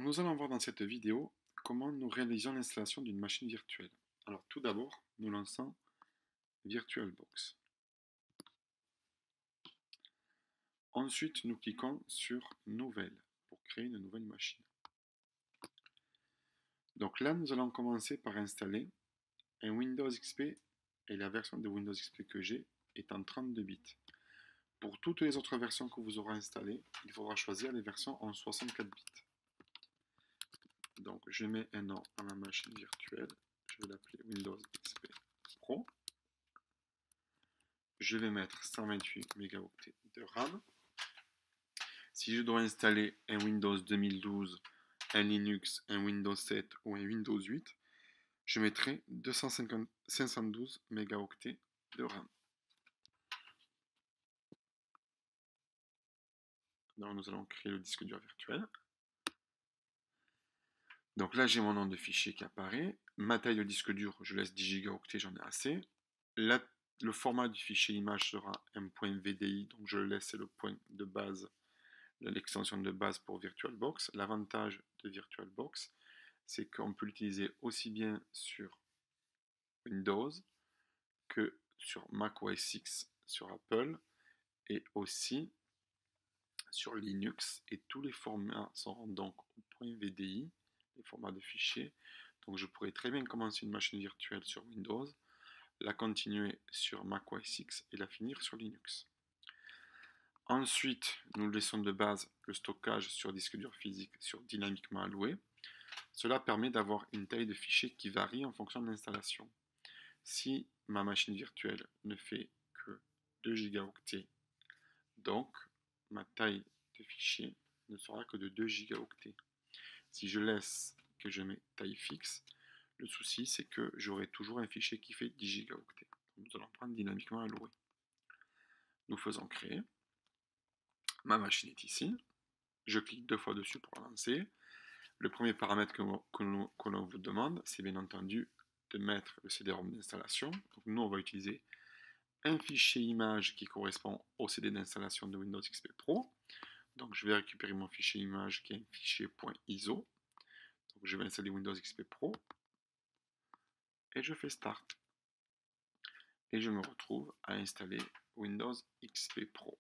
Nous allons voir dans cette vidéo comment nous réalisons l'installation d'une machine virtuelle. Alors tout d'abord, nous lançons VirtualBox. Ensuite, nous cliquons sur Nouvelle pour créer une nouvelle machine. Donc là, nous allons commencer par installer un Windows XP et la version de Windows XP que j'ai est en 32 bits. Pour toutes les autres versions que vous aurez installées, il faudra choisir les versions en 64 bits. Donc je mets un nom à ma machine virtuelle, je vais l'appeler Windows XP Pro. Je vais mettre 128 mégaoctets de RAM. Si je dois installer un Windows 2012, un Linux, un Windows 7 ou un Windows 8, je mettrai 512 mégaoctets de RAM. Donc nous allons créer le disque dur virtuel. Donc là j'ai mon nom de fichier qui apparaît. Ma taille de disque dur, je laisse 10 gigaoctets, j'en ai assez. Le format du fichier image sera un point .vdi, donc je le laisse, c'est le point de base, l'extension de base pour VirtualBox. L'avantage de VirtualBox, c'est qu'on peut l'utiliser aussi bien sur Windows que sur Mac OS X, sur Apple et aussi sur Linux. Et tous les formats seront donc au point .vdi, les formats de fichiers. Donc je pourrais très bien commencer une machine virtuelle sur Windows, la continuer sur Mac OS X et la finir sur Linux. Ensuite, nous laissons de base le stockage sur disque dur physique sur dynamiquement alloué. Cela permet d'avoir une taille de fichier qui varie en fonction de l'installation. Si ma machine virtuelle ne fait que 2 gigaoctets, donc ma taille de fichier ne sera que de 2 gigaoctets. Si je laisse que je mets taille fixe, le souci c'est que j'aurai toujours un fichier qui fait 10 gigaoctets. Nous allons prendre dynamiquement alloué. Nous faisons créer. Ma machine est ici. Je clique 2 fois dessus pour la lancer. Le premier paramètre que l'on vous demande, c'est bien entendu de mettre le CD-ROM d'installation. Donc nous, on va utiliser un fichier image qui correspond au CD d'installation de Windows XP Pro. Donc je vais récupérer mon fichier image qui est un fichier .iso. Donc je vais installer Windows XP Pro et je fais Start. Et je me retrouve à installer Windows XP Pro.